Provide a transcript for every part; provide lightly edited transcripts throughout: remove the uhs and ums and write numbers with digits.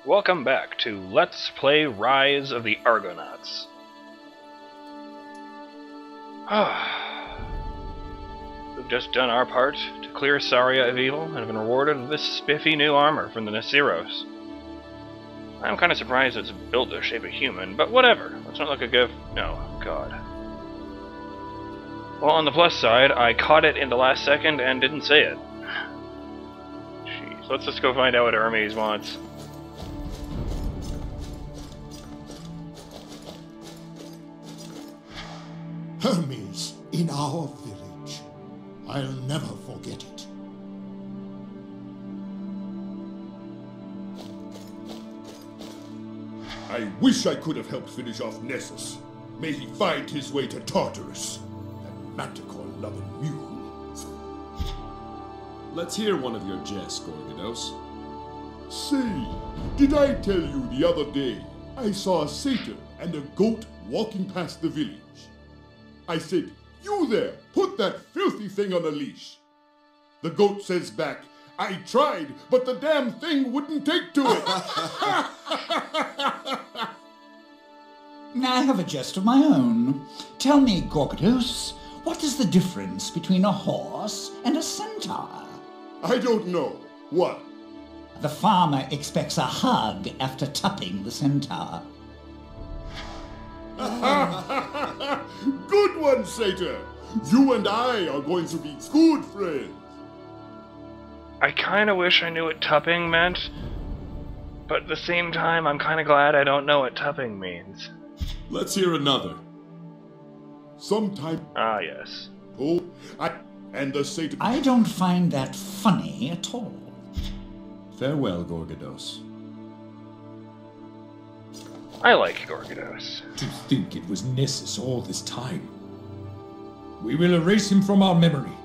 Welcome back to Let's Play Rise of the Argonauts. We've just done our part to clear Saria of evil and have been rewarded with this spiffy new armor from the Nasiros. I'm kind of surprised it's built to shape a human, but whatever. Let's not look a gift. No, God. Well, on the plus side, I caught it in the last second and didn't say it. Jeez, let's just go find out what Hermes wants. Hermes in our village. I'll never forget it. I wish I could have helped finish off Nessus. May he find his way to Tartarus. That manticore-loving mule. Let's hear one of your jests, Gorgonos. Say, did I tell you the other day I saw a satyr and a goat walking past the village? I said, "You there, put that filthy thing on a leash." The goat says back, "I tried, but the damn thing wouldn't take to it." I have a jest of my own. Tell me, Gorgonos, what is the difference between a horse and a centaur? I don't know. What? The farmer expects a hug after tupping the centaur. Good one, satyr. You and I are going to be good friends. I kinda wish I knew what tupping meant, but at the same time, I'm kinda glad I don't know what tupping means. Let's hear another. Sometime. Ah, yes. Oh, and the satyr. I don't find that funny at all. Farewell, Gorgonos. I like Gorgonos. To think it was Nessus all this time. We will erase him from our memory.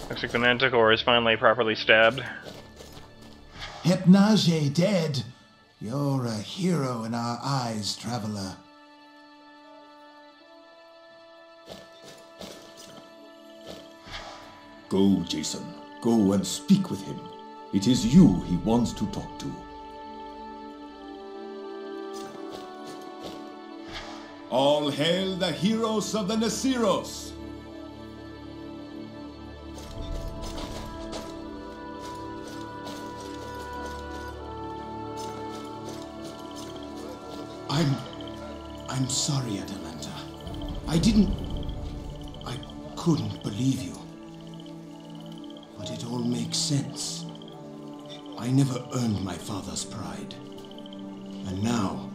Looks like the manticore is finally properly stabbed. Hypnage dead. You're a hero in our eyes, traveler. Go, Jason. Go and speak with him. It is you he wants to talk to. All hail the heroes of the Nasiros! I'm sorry, Atalanta. I couldn't believe you. But it all makes sense. I never earned my father's pride. And now,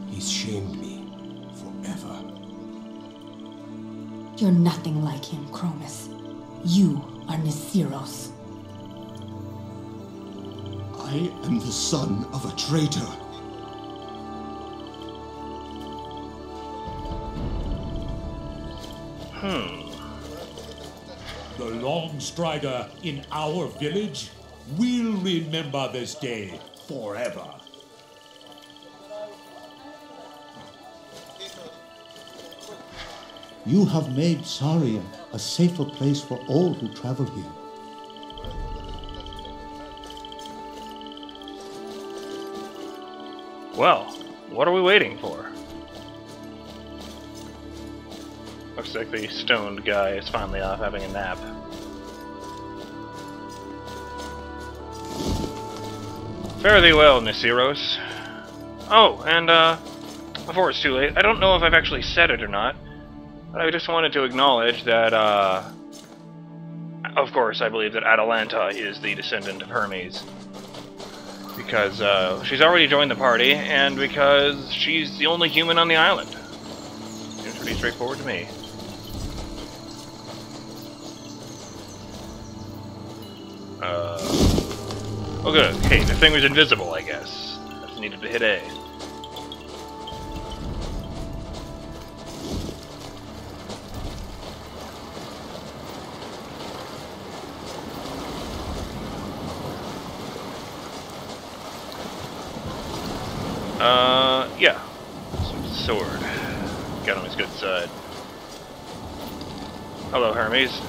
he's shamed me forever. You're nothing like him, Chromis. You are Nasiros. I am the son of a traitor. The long strider in our village will remember this day forever. You have made Saria a safer place for all who travel here. Well, what are we waiting for? Looks like the stoned guy is finally off having a nap. Fare thee well, Nasiros. Oh, and before it's too late, I don't know if I've actually said it or not, but I just wanted to acknowledge that, of course, I believe that Atalanta is the descendant of Hermes. Because, she's already joined the party, and because she's the only human on the island. Seems pretty straightforward to me. Oh good, hey, the thing was invisible, I guess. I just needed to hit A. Yeah. Some sword. Got on his good side. Hello, Hermes.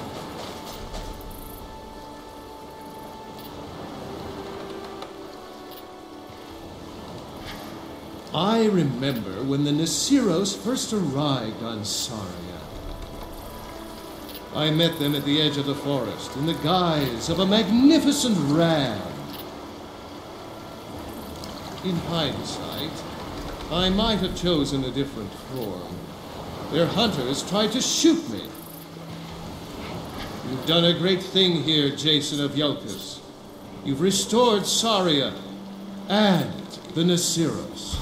I remember when the Nasiros first arrived on Saria. I met them at the edge of the forest in the guise of a magnificent ram. In hindsight, I might have chosen a different form. Their hunters tried to shoot me. You've done a great thing here, Jason of Yelkus. You've restored Saria and the Nasiros.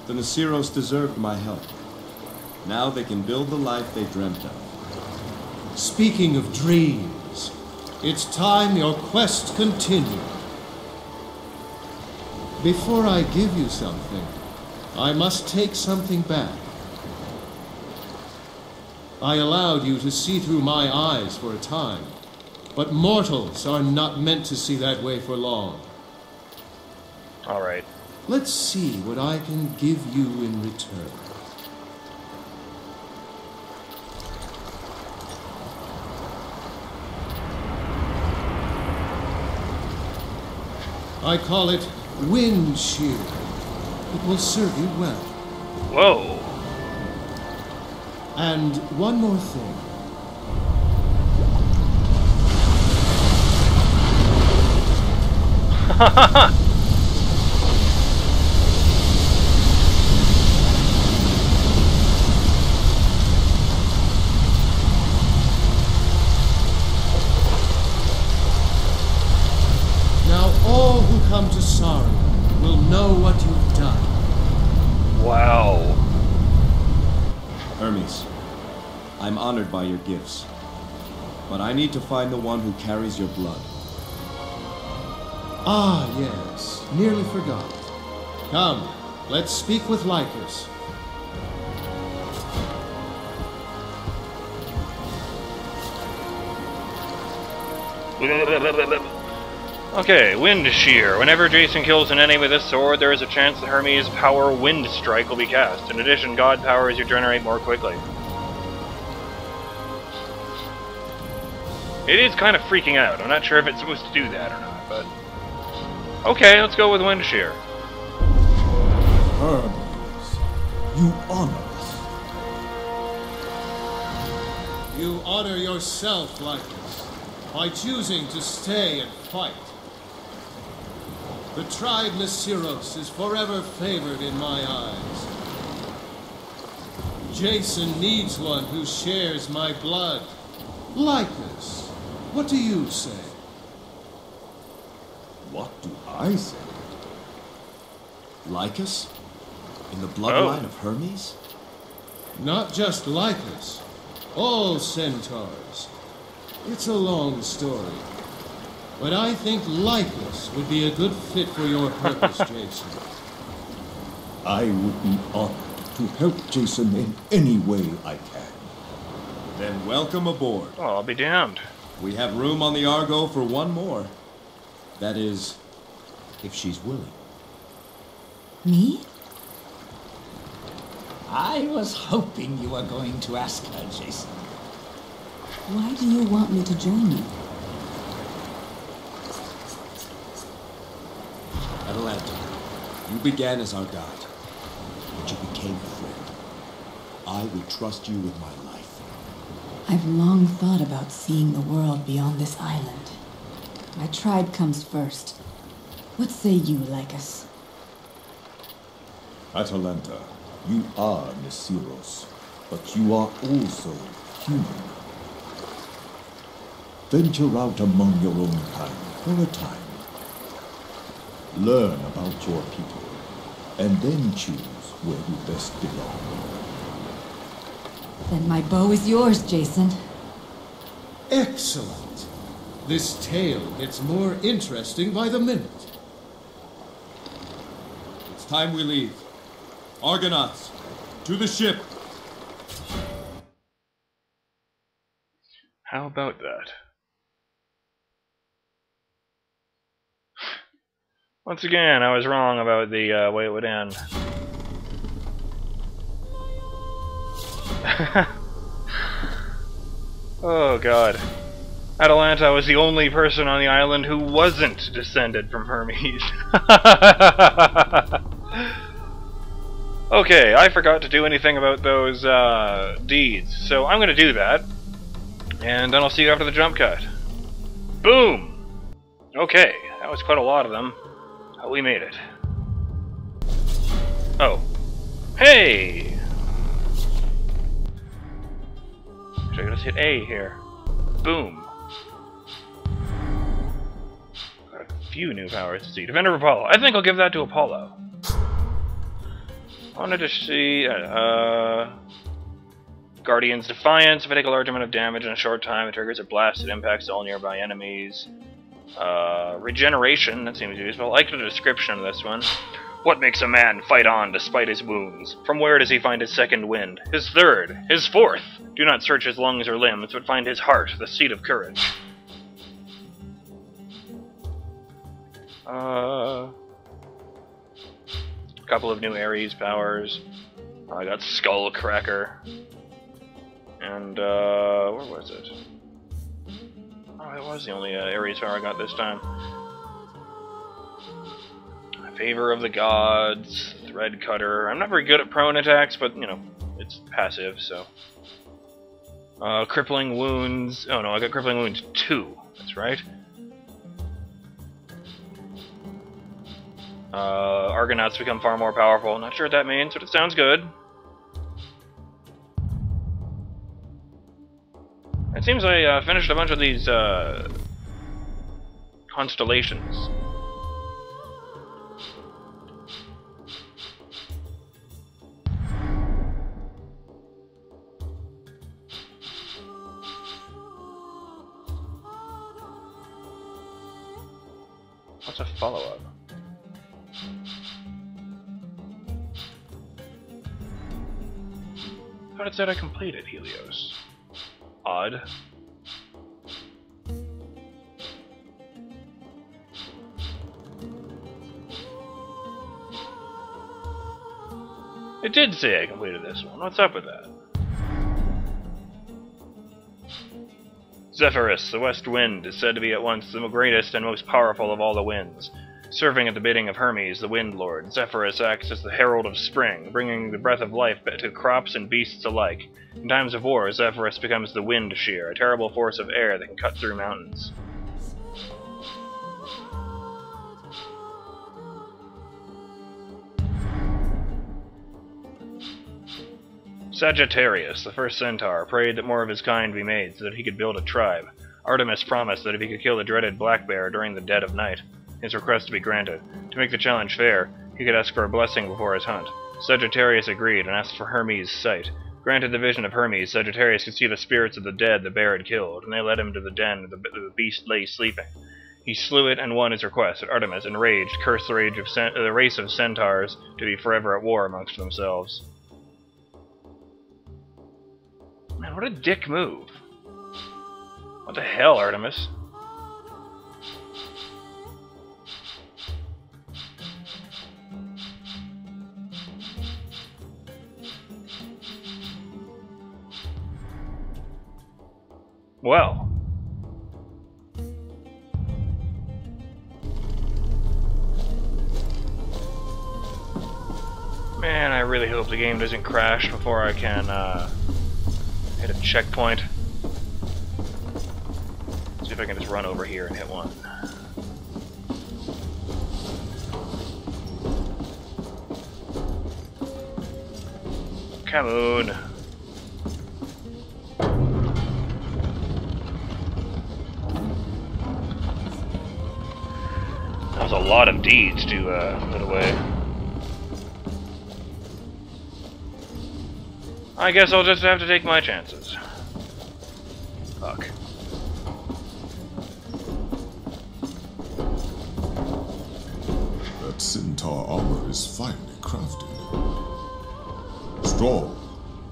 The Nasiros deserved my help. Now they can build the life they dreamt of. Speaking of dreams, it's time your quest continued. Before I give you something, I must take something back. I allowed you to see through my eyes for a time, but mortals are not meant to see that way for long. All right. Let's see what I can give you in return. I call it wind shear. It will serve you well. Whoa. And one more thing. Now all who come to Saria will know what you've done. Wow. Hermes, I'm honored by your gifts. But I need to find the one who carries your blood. Ah, yes. Nearly forgot. Come, let's speak with Lycus. Okay, Wind Shear. Whenever Jason kills an enemy with this sword, there is a chance that Hermes' power Wind Strike will be cast. In addition, God powers you generate more quickly. It is kind of freaking out. I'm not sure if it's supposed to do that or not, but... Okay, let's go with Wind Shear. Hermes, you honor us. You honor yourself, Lycus, by choosing to stay and fight. The tribe Nasiros is forever favored in my eyes. Jason needs one who shares my blood. Lycus, what do you say? What do I say? Lycus? In the bloodline of Hermes? Not just Lycus. All centaurs. It's a long story. But I think Lycus would be a good fit for your purpose, Jason. I would be honored to help Jason in any way I can. Then welcome aboard. Oh, I'll be damned. We have room on the Argo for one more. That is, if she's willing. Me? I was hoping you were going to ask her, Jason. Why do you want me to join you? Atalanta, you began as our guide, but you became a friend. I would trust you with my life. I've long thought about seeing the world beyond this island. My tribe comes first. What say you, Lycus? Atalanta, you are Nasiros, but you are also human. Venture out among your own kind for a time. Learn about your people, and then choose where you best belong. Then my bow is yours, Jason. Excellent. This tale gets more interesting by the minute. It's time we leave. Argonauts, to the ship! How about that? Once again, I was wrong about the way it would end. Oh god. Atalanta was the only person on the island who wasn't descended from Hermes. Okay, I forgot to do anything about those deeds, so I'm gonna do that, and then I'll see you after the jump cut. Boom! Okay, that was quite a lot of them. We made it. Oh. Hey! Actually, let's hit A here. Boom. Got a few new powers to see. Defender of Apollo. I think I'll give that to Apollo. I wanted to see... Guardian's Defiance. If I take a large amount of damage in a short time, it triggers a blast that impacts all nearby enemies. Regeneration. That seems useful. I like the description of this one. What makes a man fight on despite his wounds? From where does he find his second wind? His third? His fourth? Do not search his lungs or limbs, but find his heart, the seat of courage. A couple of new Ares powers. I got Skullcracker. And, where was it? Oh, it was the only Ares power I got this time. Favor of the Gods, Thread Cutter. I'm not very good at prone attacks, but, you know, it's passive, so. Crippling Wounds. Oh no, I got Crippling Wounds 2. That's right. Argonauts become far more powerful. Not sure what that means, but it sounds good. It seems I finished a bunch of these constellations. What's a follow-up? I thought it said I completed Helios. Odd. It did say I completed this one. What's up with that? Zephyrus, the west wind, is said to be at once the greatest and most powerful of all the winds. Serving at the bidding of Hermes, the Wind Lord, Zephyrus acts as the herald of spring, bringing the breath of life to crops and beasts alike. In times of war, Zephyrus becomes the Wind Shear, a terrible force of air that can cut through mountains. Sagittarius, the first centaur, prayed that more of his kind be made so that he could build a tribe. Artemis promised that if he could kill the dreaded black bear during the dead of night, his request to be granted. To make the challenge fair, he could ask for a blessing before his hunt. Sagittarius agreed and asked for Hermes' sight. Granted the vision of Hermes, Sagittarius could see the spirits of the dead the bear had killed, and they led him to the den where the beast lay sleeping. He slew it and won his request, but Artemis, enraged, cursed the race of centaurs to be forever at war amongst themselves. Man, what a dick move. What the hell, Artemis? Well. Man, I really hope the game doesn't crash before I can hit a checkpoint. See if I can just run over here and hit one. Come on. That was a lot of deeds to put away. I guess I'll just have to take my chances. Fuck. That centaur armor is finely crafted. Strong,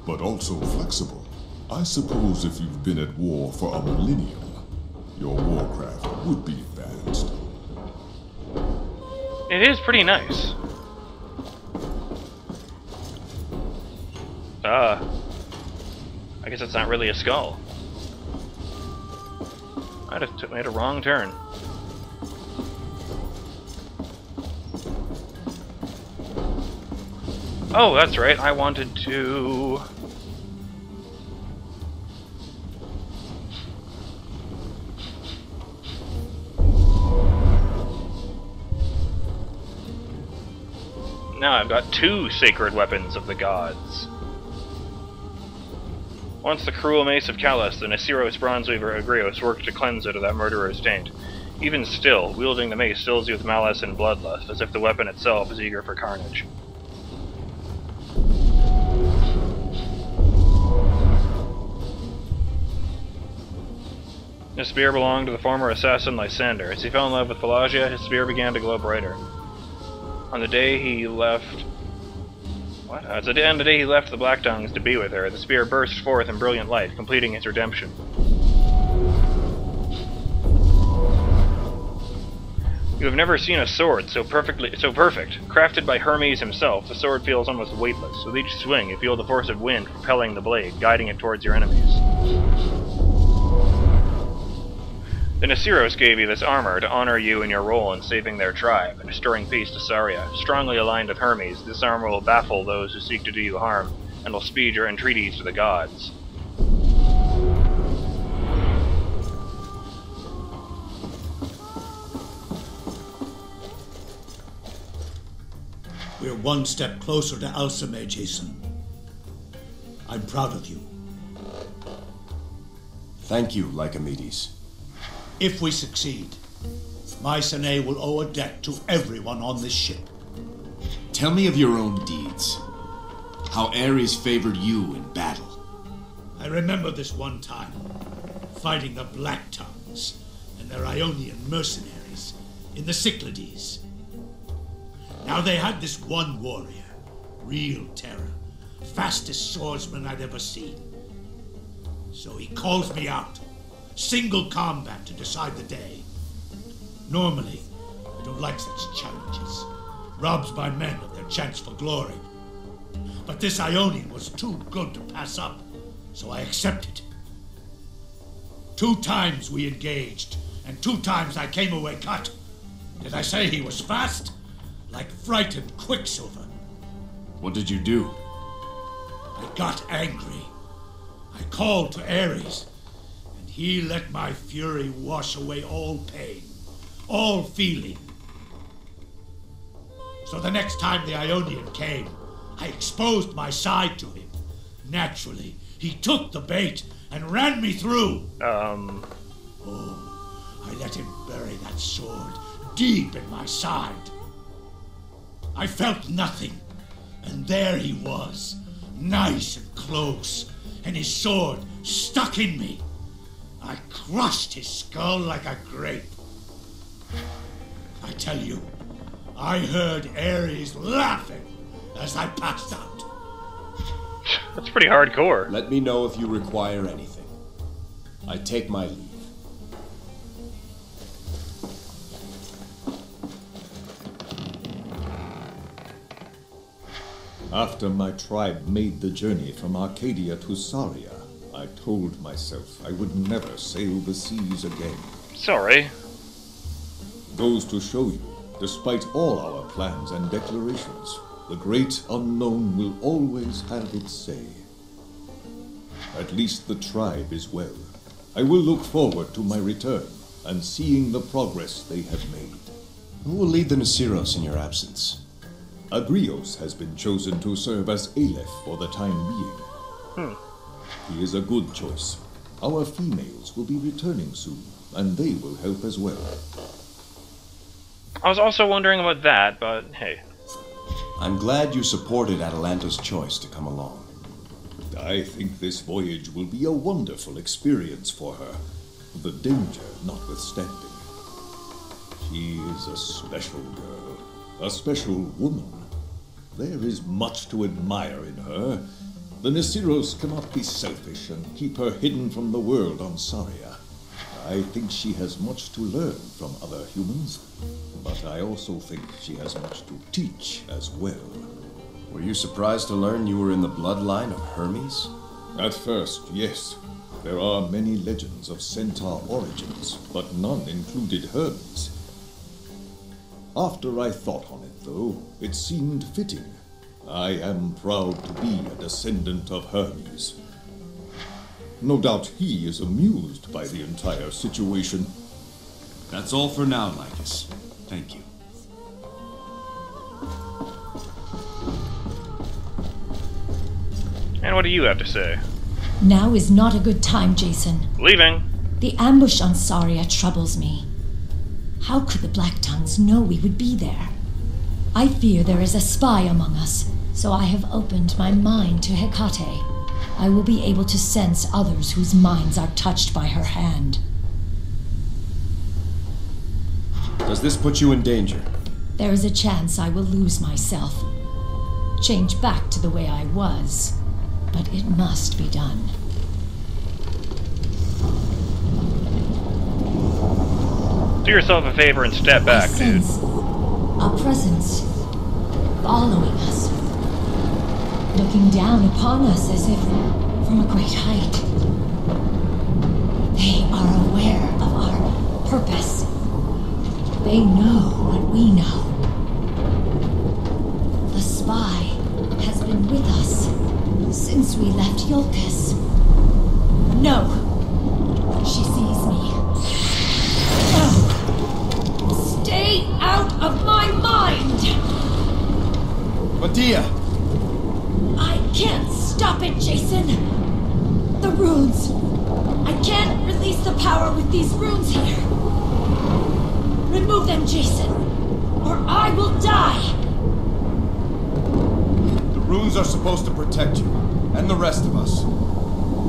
but also flexible. I suppose if you've been at war for a millennium, your warcraft would be advanced. It is pretty nice. I guess it's not really a skull. I just made a wrong turn. Oh, that's right, I wanted to... Now I've got 2 sacred weapons of the gods. Once the cruel mace of Callus, the Nasiros bronzeweaver Agrios worked to cleanse it of that murderer's taint. Even still, wielding the mace fills you with malice and bloodlust, as if the weapon itself is eager for carnage. His spear belonged to the former assassin Lysander. As he fell in love with Pelagia, his spear began to glow brighter. On the day he left... What? On the day he left the Black Tongues to be with her, the spear burst forth in brilliant light, completing his redemption. You have never seen a sword so perfect. Crafted by Hermes himself, the sword feels almost weightless. With each swing, you feel the force of wind propelling the blade, guiding it towards your enemies. The Nasiros gave you this armor to honor you in your role in saving their tribe and restoring peace to Saria. Strongly aligned with Hermes, this armor will baffle those who seek to do you harm, and will speed your entreaties to the gods. We're one step closer to Alcime, Jason. I'm proud of you. Thank you, Lycomedes. If we succeed, Mycenae will owe a debt to everyone on this ship. Tell me of your own deeds. How Ares favored you in battle. I remember this one time, fighting the Black Tongues and their Ionian mercenaries in the Cyclades. Now they had this one warrior, real terror, fastest swordsman I'd ever seen. So he calls me out. Single combat to decide the day. Normally, I don't like such challenges. Robs my men of their chance for glory. But this Ionian was too good to pass up, so I accepted. 2 times we engaged, and 2 times I came away cut. Did I say he was fast? Like frightened quicksilver. What did you do? I got angry. I called to Ares. He let my fury wash away all pain, all feeling. So the next time the Ionian came, I exposed my side to him. Naturally, he took the bait and ran me through. Oh, I let him bury that sword deep in my side. I felt nothing, and there he was, nice and close, and his sword stuck in me. I crushed his skull like a grape. I tell you, I heard Ares laughing as I passed out. That's pretty hardcore. Let me know if you require anything. I take my leave. After my tribe made the journey from Arcadia to Saria, I told myself I would never sail the seas again. Sorry. Goes to show you, despite all our plans and declarations, the great unknown will always have its say. At least the tribe is well. I will look forward to my return and seeing the progress they have made. Who will lead the Nasiros in your absence? Agrios has been chosen to serve as Aleph for the time being. He is a good choice. Our females will be returning soon, and they will help as well. I was also wondering about that, but hey. I'm glad you supported Atalanta's choice to come along. I think this voyage will be a wonderful experience for her, the danger notwithstanding. She is a special girl, a special woman. There is much to admire in her. The Nasiros cannot be selfish and keep her hidden from the world on Saria. I think she has much to learn from other humans, but I also think she has much to teach as well. Were you surprised to learn you were in the bloodline of Hermes? At first, yes. There are many legends of centaur origins, but none included Hermes. After I thought on it, though, it seemed fitting. I am proud to be a descendant of Hermes. No doubt he is amused by the entire situation. That's all for now, Lycus. Thank you. And what do you have to say? Now is not a good time, Jason. Leaving. The ambush on Saria troubles me. How could the Black Tongues know we would be there? I fear there is a spy among us, so I have opened my mind to Hecate. I will be able to sense others whose minds are touched by her hand. Does this put you in danger? There is a chance I will lose myself. Change back to the way I was, but it must be done. Do yourself a favor and step back, dude. A presence following us, looking down upon us as if from a great height. They are aware of our purpose. They know what we know. The spy has been with us since we left Iolcus. No! She sees me. No! Stay out of my mind! Medea! I can't stop it, Jason! The runes! I can't release the power with these runes here! Remove them, Jason, or I will die! The runes are supposed to protect you, and the rest of us.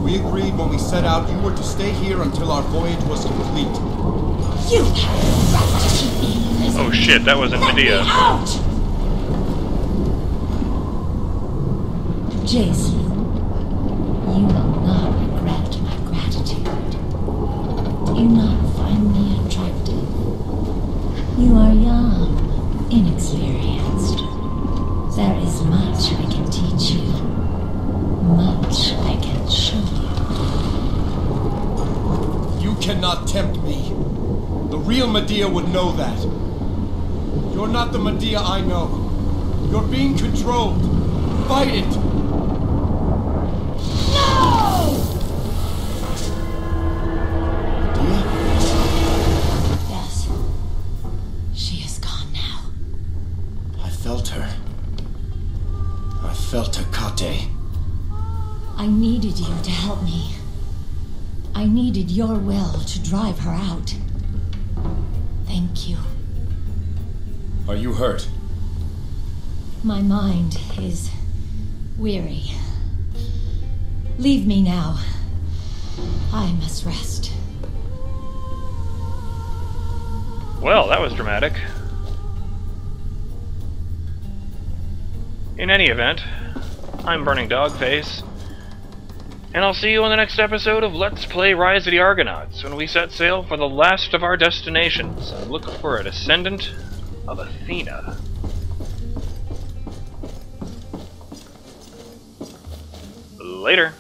We agreed when we set out you were to stay here until our voyage was complete. You have the right to keep me in prison! Oh shit, that wasn't Medea. Let me out! Jason, you will not regret my gratitude. Do you not find me attractive? You are young, inexperienced. There is much I can teach you. Much I can show you. You cannot tempt me. The real Medea would know that. You're not the Medea I know. You're being controlled. Fight it! No! Medea? Yes. She is gone now. I felt her. I felt Hecate. I needed you to help me. I needed your will to drive her out. Thank you. Are you hurt? My mind is weary. Leave me now. I must rest. Well, that was dramatic. In any event, I'm BurningDogFace, and I'll see you on the next episode of Let's Play Rise of the Argonauts, when we set sail for the last of our destinations and look for a descendant of Athena. Later.